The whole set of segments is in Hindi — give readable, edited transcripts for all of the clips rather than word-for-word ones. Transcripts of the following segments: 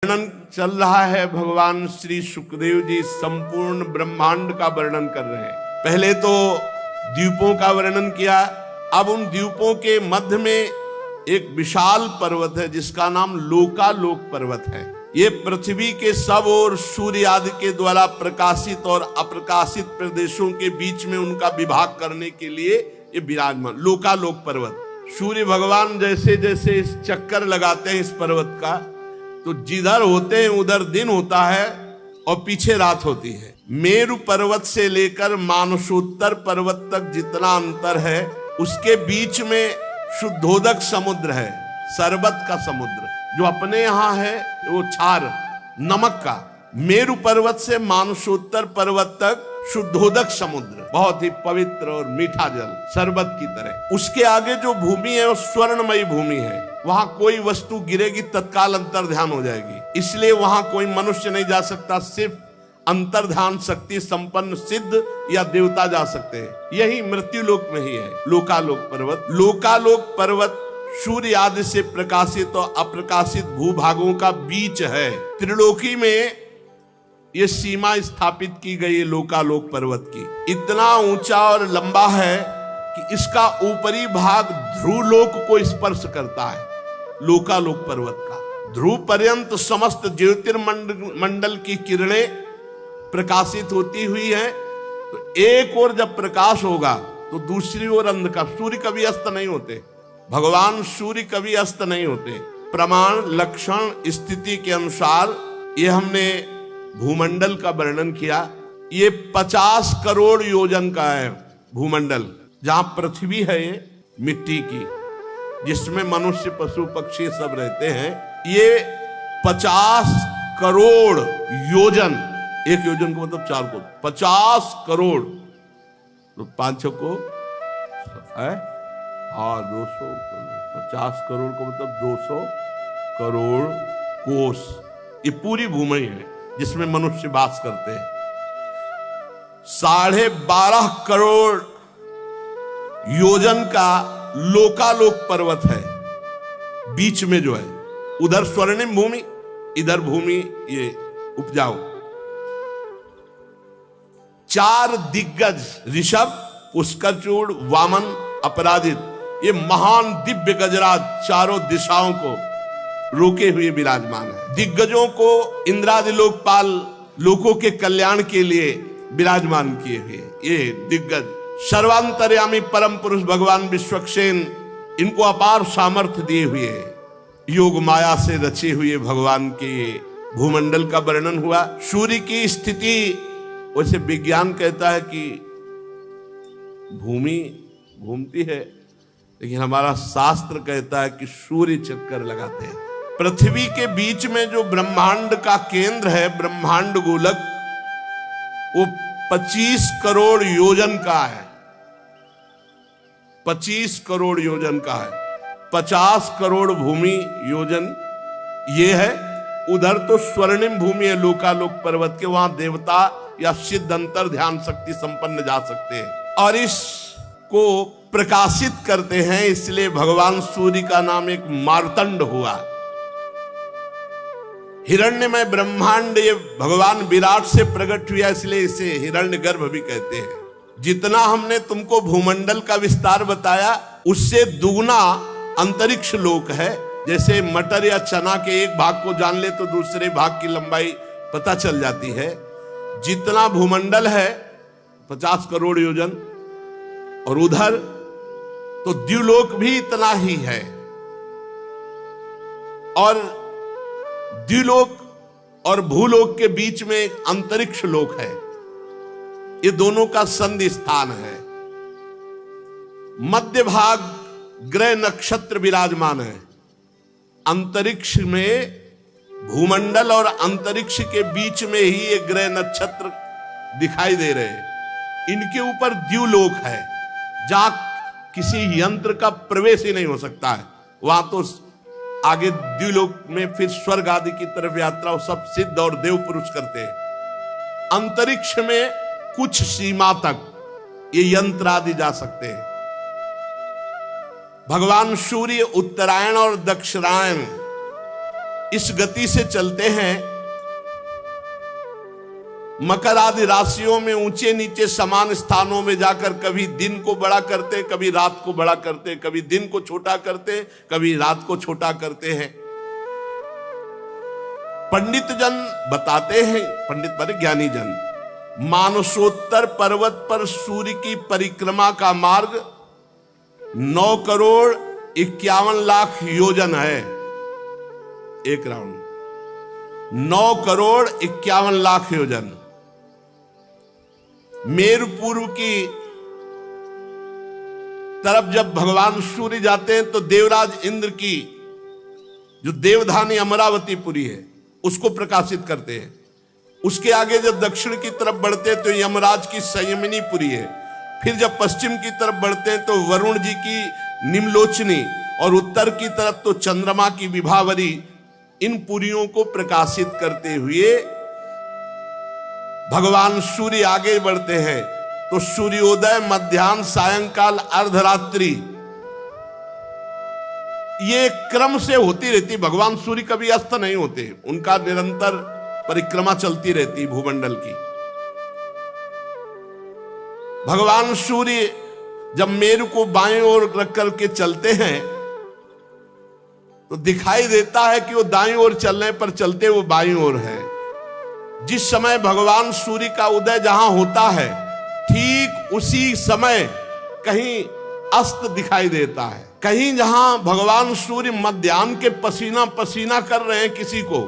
वर्णन चल रहा है। भगवान श्री सुखदेव जी संपूर्ण ब्रह्मांड का वर्णन कर रहे हैं। पहले तो द्वीपों का वर्णन किया। अब उन द्वीपों के मध्य में एक विशाल पर्वत है जिसका नाम लोकालोक पर्वत है। ये पृथ्वी के सब और सूर्य आदि के द्वारा प्रकाशित और अप्रकाशित प्रदेशों के बीच में उनका विभाग करने के लिए ये विराजमान लोकालोक पर्वत। सूर्य भगवान जैसे जैसे इस चक्कर लगाते हैं इस पर्वत का, तो जिधर होते हैं उधर दिन होता है और पीछे रात होती है। मेरु पर्वत से लेकर मानसोत्तर पर्वत तक जितना अंतर है उसके बीच में शुद्धोदक समुद्र है, शरबत का समुद्र। जो अपने यहाँ है वो क्षार नमक का। मेरु पर्वत से मानसोत्तर पर्वत तक शुद्धोदक समुद्र, बहुत ही पवित्र और मीठा जल, शरबत की तरह। उसके आगे जो भूमि है वो स्वर्णमयी भूमि है। वहां कोई वस्तु गिरेगी तत्काल अंतर्ध्यान हो जाएगी, इसलिए वहां कोई मनुष्य नहीं जा सकता। सिर्फ अंतर्ध्यान शक्ति संपन्न सिद्ध या देवता जा सकते हैं। यही मृत्युलोक में ही है लोकालोक पर्वत। लोकालोक पर्वत सूर्य आदि से प्रकाशित और अप्रकाशित भूभागों का बीच है। त्रिलोकी में ये सीमा स्थापित की गई है लोकालोक पर्वत की। इतना ऊंचा और लंबा है कि इसका ऊपरी भाग ध्रुवलोक को स्पर्श करता है। लोकालोक पर्वत का ध्रुव पर्यंत समस्त ज्योतिर्मंडल की किरणें प्रकाशित होती हुई है। तो एक ओर जब प्रकाश होगा तो दूसरी ओर अंधकार। सूर्य कभी अस्त नहीं होते, भगवान सूर्य कभी अस्त नहीं होते। प्रमाण लक्षण स्थिति के अनुसार ये हमने भूमंडल का वर्णन किया। ये 50 करोड़ योजन का है भूमंडल। जहां पृथ्वी है ये मिट्टी की, जिसमें मनुष्य पशु पक्षी सब रहते हैं, ये 50 करोड़ योजन। एक योजन को मतलब 4 को 50 करोड़ तो 5 को है 200। 50 करोड़ को मतलब 200 करोड़ कोस। ये पूरी भूमि है जिसमें मनुष्य वास करते हैं। 12.5 करोड़ योजन का लोकालोक पर्वत है। बीच में जो है उधर स्वर्णिम भूमि, इधर भूमि ये उपजाऊ। 4 दिग्गज ऋषभ, पुष्करचूड़, वामन, अपराजित, ये महान दिव्य गजराज चारों दिशाओं को रोके हुए विराजमान है। दिग्गजों को इंद्रादि लोकपाल लोकों के कल्याण के लिए विराजमान किए हुए ये दिग्गज। सर्वांतर्यामी परम पुरुष भगवान विश्वक्सेन इनको अपार सामर्थ्य दिए हुए योग माया से रचे हुए भगवान के भूमंडल का वर्णन हुआ। सूर्य की स्थिति, वैसे विज्ञान कहता है कि भूमि घूमती है, लेकिन हमारा शास्त्र कहता है कि सूर्य चक्कर लगाते हैं। पृथ्वी के बीच में जो ब्रह्मांड का केंद्र है, ब्रह्मांड गोलक, वो 25 करोड़ योजन का है। 25 करोड़ योजन का है। 50 करोड़ भूमि योजन ये है। उधर तो स्वर्णिम भूमि है लोकालोक पर्वत के, वहां देवता या सिद्ध अंतर ध्यान शक्ति संपन्न जा सकते हैं और इसको प्रकाशित करते हैं। इसलिए भगवान सूर्य का नाम एक मार्तंड हुआ। हिरण्यमय ब्रह्मांड ये भगवान विराट से प्रकट हुआ, इसलिए इसे हिरण्यगर्भ भी कहते हैं। जितना हमने तुमको भूमंडल का विस्तार बताया उससे दुगना अंतरिक्ष लोक है। जैसे मटर या चना के एक भाग को जान ले तो दूसरे भाग की लंबाई पता चल जाती है। जितना भूमंडल है 50 करोड़ योजन, और उधर तो द्युलोक भी इतना ही है। और द्युलोक और भूलोक के बीच में एक अंतरिक्ष लोक है। ये दोनों का संधि स्थान है। मध्य भाग ग्रह नक्षत्र विराजमान है। अंतरिक्ष में भूमंडल और अंतरिक्ष के बीच में ही ये ग्रह नक्षत्र दिखाई दे रहे हैं। इनके ऊपर द्युलोक है जहां किसी यंत्र का प्रवेश ही नहीं हो सकता है। वहां तो आगे द्युलोक में फिर स्वर्ग आदि की तरफ यात्रा सब सिद्ध और देव पुरुष करते हैं। अंतरिक्ष में कुछ सीमा तक ये यंत्र आदि जा सकते हैं। भगवान सूर्य उत्तरायण और दक्षिणायन इस गति से चलते हैं, मकर आदि राशियों में ऊंचे नीचे समान स्थानों में जाकर कभी दिन को बड़ा करते, कभी रात को बड़ा करते, कभी दिन को छोटा करते, कभी रात को छोटा करते हैं। पंडित जन बताते हैं, पंडित माने ज्ञानी जन, मानसोत्तर पर्वत पर सूर्य की परिक्रमा का मार्ग 9,51,00,000 योजन है। एक राउंड 9,51,00,000 योजन। मेरु पूर्व की तरफ जब भगवान सूर्य जाते हैं तो देवराज इंद्र की जो देवधानी अमरावती पुरी है उसको प्रकाशित करते हैं। उसके आगे जब दक्षिण की तरफ बढ़ते हैं तो यमराज की संयमिनी पुरी है। फिर जब पश्चिम की तरफ बढ़ते हैं तो वरुण जी की निम्लोचनी, और उत्तर की तरफ तो चंद्रमा की विभावरी। इन पुरियों को प्रकाशित करते हुए भगवान सूर्य आगे बढ़ते हैं तो सूर्योदय, मध्याह्न, सायंकाल, अर्धरात्रि, ये क्रम से होती रहती। भगवान सूर्य कभी अस्त नहीं होते, उनका निरंतर परिक्रमा चलती रहती भूमंडल की। भगवान सूर्य जब मेरु को बाएं ओर रख करके चलते हैं तो दिखाई देता है कि वो दाईं ओर चलने पर चलते वो बाईं ओर है। जिस समय भगवान सूर्य का उदय जहां होता है ठीक उसी समय कहीं अस्त दिखाई देता है। कहीं जहां भगवान सूर्य मध्याह्न के पसीना पसीना कर रहे हैं किसी को,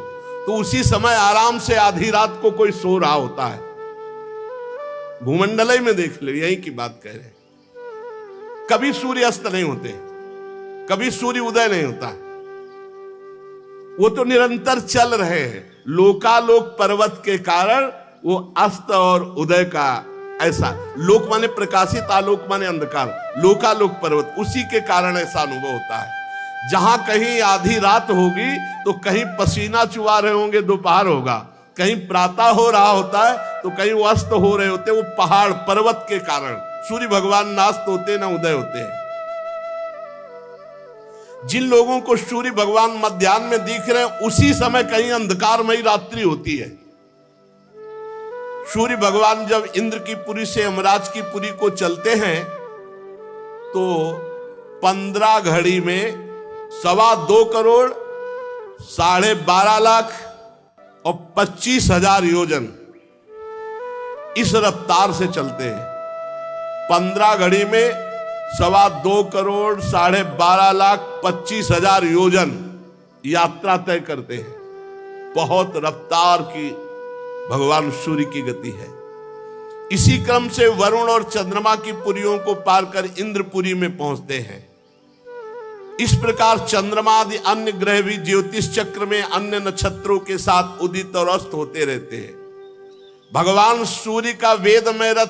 तो उसी समय आराम से आधी रात को कोई सो रहा होता है। भूमंडल में देख लो, यही की बात कह रहे हैं। कभी सूर्य अस्त नहीं होते, कभी सूर्य उदय नहीं होता, वो तो निरंतर चल रहे हैं। लोकालोक पर्वत के कारण वो अस्त और उदय का ऐसा, लोक माने प्रकाशित, आलोक माने अंधकार, लोकालोक पर्वत, उसी के कारण ऐसा अनुभव होता है। जहां कहीं आधी रात होगी तो कहीं पसीना चुआ रहे होंगे, दोपहर होगा, कहीं प्रातः हो रहा होता है तो कहीं वो अस्त हो रहे होते। वो पहाड़ पर्वत के कारण सूर्य भगवान ना अस्त होते ना उदय होते हैं। जिन लोगों को सूर्य भगवान मध्याह्न में दिख रहे हैं उसी समय कहीं अंधकारमयी रात्रि होती है। सूर्य भगवान जब इंद्र की पुरी से यमराज की पुरी को चलते हैं तो 15 घड़ी में 2.25 करोड़ 12.5 लाख और 25,000 योजन इस रफ्तार से चलते हैं। 15 घड़ी में 2.25 करोड़ 12.5 लाख 25,000 योजन यात्रा तय करते हैं। बहुत रफ्तार की भगवान सूर्य की गति है। इसी क्रम से वरुण और चंद्रमा की पुरियों को पार कर इंद्रपुरी में पहुंचते हैं। इस प्रकार चंद्रमा आदि अन्य ग्रह भी ज्योतिष चक्र में अन्य नक्षत्रों के साथ उदित और अस्त होते रहते हैं। भगवान सूर्य का वेदमय रथ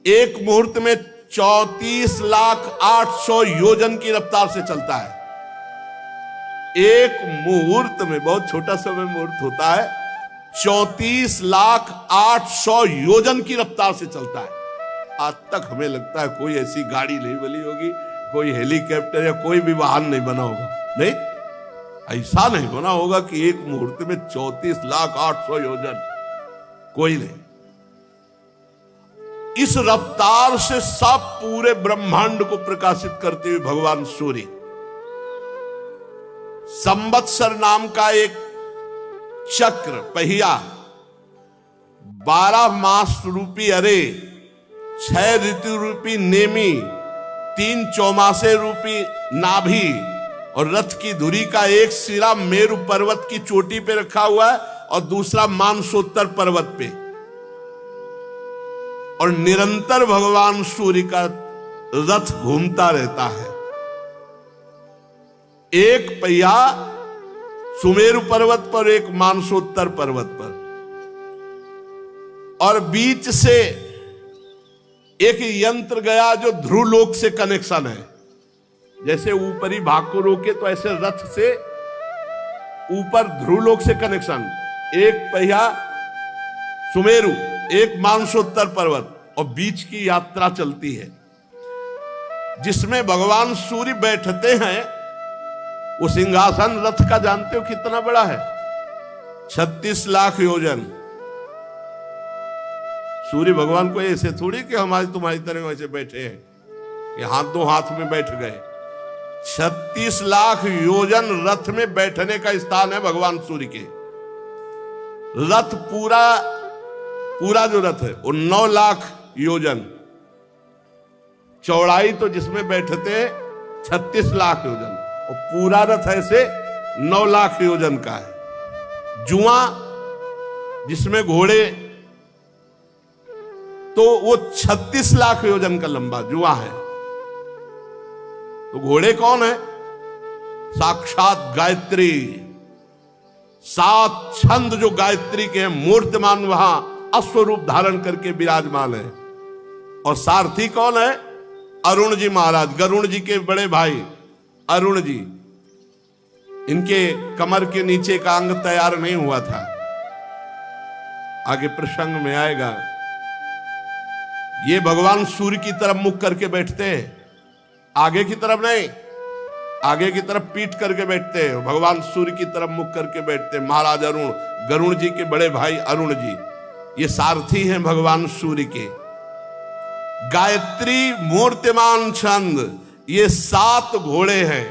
एक मुहूर्त में 34,800,000 योजन की रफ्तार से चलता है। एक मुहूर्त में, बहुत छोटा समय मुहूर्त होता है, 34,800,000 योजन की रफ्तार से चलता है। आज तक हमें लगता है कोई ऐसी गाड़ी नहीं बनी होगी, कोई हेलीकॉप्टर या कोई भी वाहन नहीं बना होगा। नहीं, ऐसा नहीं बना होगा कि एक मुहूर्त में 34,800,000 योजन, कोई नहीं। इस रफ्तार से सब पूरे ब्रह्मांड को प्रकाशित करते हुए भगवान सूर्य संवत्सर नाम का एक चक्र पहिया, 12 मास रूपी अरे, 6 ऋतु रूपी नेमी, 3 चौमासे रूपी नाभि और रथ की धुरी का एक सिरा मेरु पर्वत की चोटी पे रखा हुआ है और दूसरा मानसोत्तर पर्वत पे, और निरंतर भगवान सूर्य का रथ घूमता रहता है। एक पहिया सुमेरु पर्वत पर, एक मानसोत्तर पर्वत पर, और बीच से एक यंत्र गया जो ध्रुवलोक से कनेक्शन है। जैसे ऊपरी भाग को रोके तो ऐसे रथ से ऊपर ध्रुवलोक से कनेक्शन। एक पहिया सुमेरु, एक मानसोत्तर पर्वत, और बीच की यात्रा चलती है जिसमें भगवान सूर्य बैठते हैं। वो सिंहासन रथ का जानते हो कितना बड़ा है? 36 लाख योजन। सूर्य भगवान को ऐसे थोड़ी कि हमारी तुम्हारी तरह वैसे बैठे हैं कि हाथ दो हाथ में बैठ गए। 36 लाख योजन रथ में बैठने का स्थान है भगवान सूर्य के। रथ पूरा जो रथ है वो 9 लाख योजन चौड़ाई, तो जिसमें बैठते 36 लाख योजन, और पूरा रथ ऐसे 9 लाख योजन का है। जुआ जिसमें घोड़े, तो वो 36 लाख योजन का लंबा जुआ है। तो घोड़े कौन है? साक्षात गायत्री। 7 छंद जो गायत्री के हैं मूर्तिमान वहां अश्वरूप धारण करके विराजमान है। और सारथी कौन है? अरुण जी महाराज, गरुण जी के बड़े भाई अरुण जी। इनके कमर के नीचे का अंग तैयार नहीं हुआ था, आगे प्रसंग में आएगा। ये भगवान सूर्य की तरफ मुख करके बैठते हैं, आगे की तरफ नहीं, आगे की तरफ पीठ करके बैठते हैं। भगवान सूर्य की तरफ मुख करके बैठते हैं। महाराज अरुण, गरुण जी के बड़े भाई अरुण जी, ये सारथी हैं भगवान सूर्य के। गायत्री मूर्तिमान छंद, ये 7 घोड़े हैं।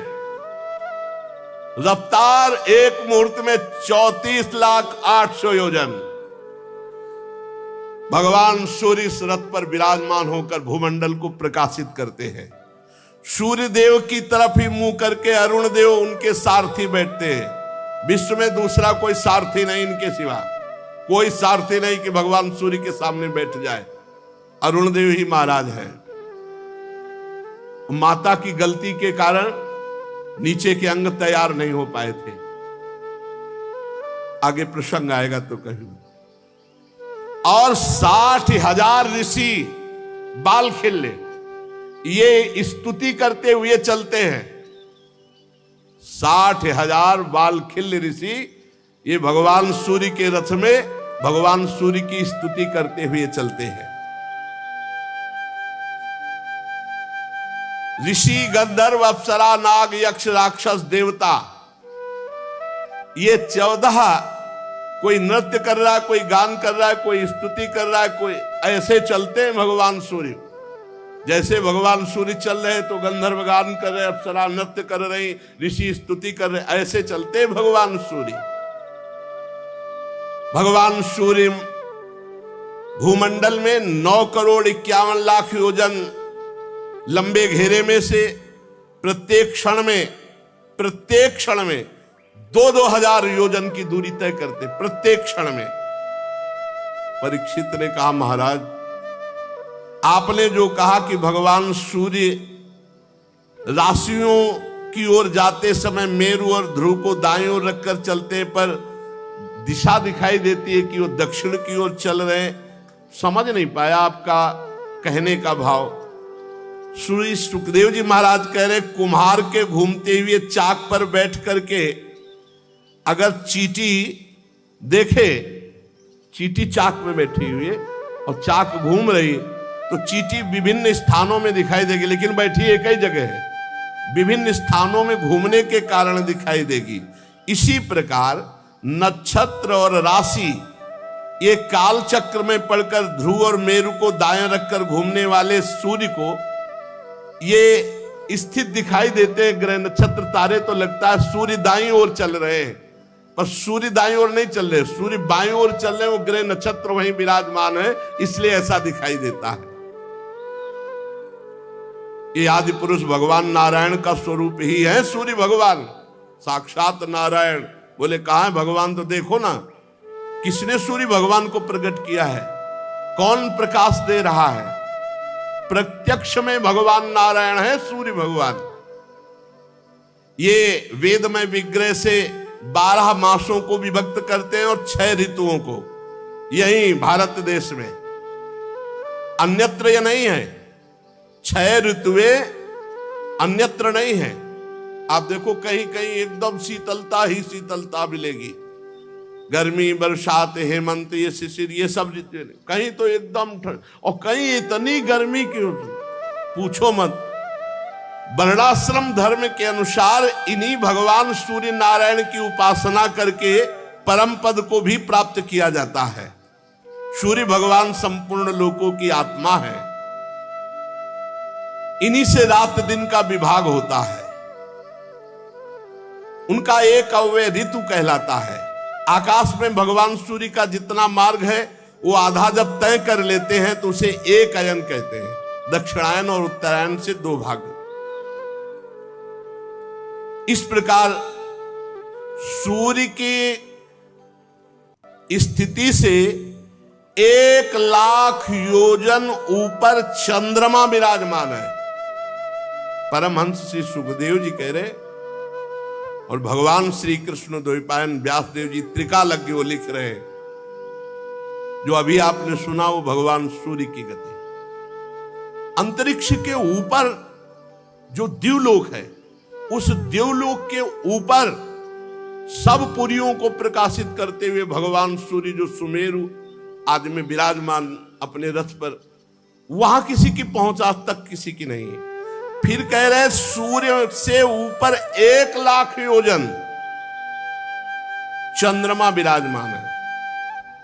रफ्तार एक मुहूर्त में 34,08,000 योजन। भगवान सूर्य इस रथ पर विराजमान होकर भूमंडल को प्रकाशित करते हैं। सूर्य देव की तरफ ही मुंह करके अरुण देव उनके सारथी बैठते हैं। विश्व में दूसरा कोई सारथी नहीं इनके सिवा, कोई सारथी नहीं कि भगवान सूर्य के सामने बैठ जाए। अरुण देव ही महाराज है। माता की गलती के कारण नीचे के अंग तैयार नहीं हो पाए थे, आगे प्रसंग आएगा तो कहीं। और 60,000 ऋषि बाल खिल्ले ये स्तुति करते हुए चलते हैं। 60,000 बाल खिल्ले ऋषि ये भगवान सूर्य के रथ में भगवान सूर्य की स्तुति करते हुए चलते हैं। ऋषि, गंधर्व, अप्सरा, नाग, यक्ष, राक्षस, देवता, ये 14 कोई नृत्य कर रहा है, कोई गान कर रहा है, कोई स्तुति कर रहा है, कोई ऐसे चलते हैं भगवान सूर्य। जैसे भगवान सूर्य चल रहे तो गंधर्व गान कर रहे, अप्सरा नृत्य कर रही, ऋषि स्तुति कर रहे, ऐसे चलते भगवान सूर्य। भगवान सूर्य भूमंडल में 9,51,00,000 योजन लंबे घेरे में से प्रत्येक क्षण में 2-2 हजार योजन की दूरी तय करते, प्रत्येक क्षण में। परीक्षित ने कहा, महाराज आपने जो कहा कि भगवान सूर्य राशियों की ओर जाते समय मेरु और ध्रुव को दाईं ओर रखकर चलते, पर दिशा दिखाई देती है कि वो दक्षिण की ओर चल रहे हैं। समझ नहीं पाया आपका कहने का भाव। श्री सुखदेव जी महाराज कह रहे, कुम्हार के घूमते हुए चाक पर बैठ करके अगर चींटी देखे, चींटी चाक में बैठी हुई है और चाक घूम रही, तो चींटी विभिन्न स्थानों में दिखाई देगी, लेकिन बैठी एक ही जगह है। विभिन्न स्थानों में घूमने के कारण दिखाई देगी। इसी प्रकार नक्षत्र और राशि ये काल चक्र में पड़कर ध्रुव और मेरु को दाएं रखकर घूमने वाले सूर्य को ये स्थित दिखाई देते हैं। ग्रह नक्षत्र तारे तो लगता है सूर्य दाईं ओर चल रहे हैं, पर सूर्य दाईं ओर नहीं चल रहे, सूर्य बाईं ओर चल रहे हैं। वो ग्रह नक्षत्र वहीं विराजमान है, इसलिए ऐसा दिखाई देता है। ये आदि पुरुष भगवान नारायण का स्वरूप ही है सूर्य भगवान, साक्षात नारायण। बोले कहां है भगवान? तो देखो ना, किसने सूर्य भगवान को प्रकट किया है, कौन प्रकाश दे रहा है? प्रत्यक्ष में भगवान नारायण है सूर्य भगवान। ये वेदमय विग्रह से 12 मासों को विभक्त करते हैं और 6 ऋतुओं को, यही भारत देश में, अन्यत्र यह नहीं है। 6 ऋतुएं अन्यत्र नहीं है। आप देखो कहीं कहीं एकदम शीतलता ही शीतलता मिलेगी, गर्मी, बरसात, हेमंत, ये शिशिर, ये सब ऋतु। कहीं तो एकदम ठंड और कहीं इतनी गर्मी की पूछो मत। वर्णाश्रम धर्म के अनुसार इन्हीं भगवान सूर्य नारायण की उपासना करके परम पद को भी प्राप्त किया जाता है। सूर्य भगवान संपूर्ण लोकों की आत्मा है। इन्हीं से रात दिन का विभाग होता है। उनका एक अव्यय ऋतु कहलाता है। आकाश में भगवान सूर्य का जितना मार्ग है वो आधा जब तय कर लेते हैं तो उसे एक अयन कहते हैं। दक्षिणायन और उत्तरायण से दो भाग। इस प्रकार सूर्य की स्थिति से 1,00,000 योजन ऊपर चंद्रमा विराजमान है। परमहंस श्री सुखदेव जी कह रहे और भगवान श्री कृष्ण द्वैपायन व्यासदेव जी त्रिकालज्ञ वो लिख रहे हैं। जो अभी आपने सुना वो भगवान सूर्य की गति। अंतरिक्ष के ऊपर जो द्युलोक है, उस द्युलोक के ऊपर सब पुरियों को प्रकाशित करते हुए भगवान सूर्य जो सुमेरु आदि में विराजमान अपने रथ पर, वहां किसी की पहुंच आज तक किसी की नहीं है। फिर कह रहे सूर्य से ऊपर 1,00,000 योजन चंद्रमा विराजमान है।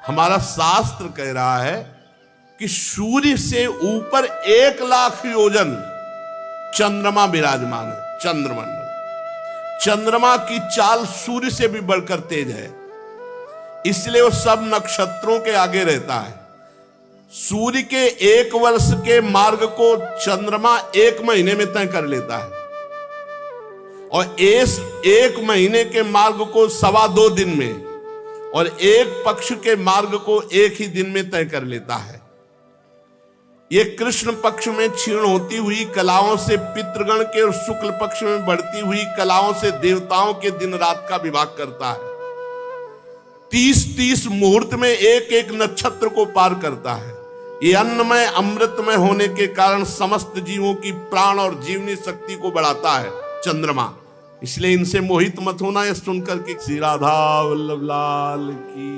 हमारा शास्त्र कह रहा है कि सूर्य से ऊपर 1,00,000 योजन चंद्रमा विराजमान है। चंद्रमंडल, चंद्रमा की चाल सूर्य से भी बढ़कर तेज है, इसलिए वो सब नक्षत्रों के आगे रहता है। सूर्य के 1 वर्ष के मार्ग को चंद्रमा 1 महीने में तय कर लेता है और 1 महीने के मार्ग को 2.25 दिन में और 1 पक्ष के मार्ग को 1 ही दिन में तय कर लेता है। ये कृष्ण पक्ष में क्षीण होती हुई कलाओं से पितृगण के और शुक्ल पक्ष में बढ़ती हुई कलाओं से देवताओं के दिन रात का विभाग करता है। 30-30 मुहूर्त में एक नक्षत्र को पार करता है। ये अन्नमय अमृतमय होने के कारण समस्त जीवों की प्राण और जीवनी शक्ति को बढ़ाता है चंद्रमा। इसलिए इनसे मोहित मत होना। यह सुनकर कि श्री राधा वल्लभ लाल की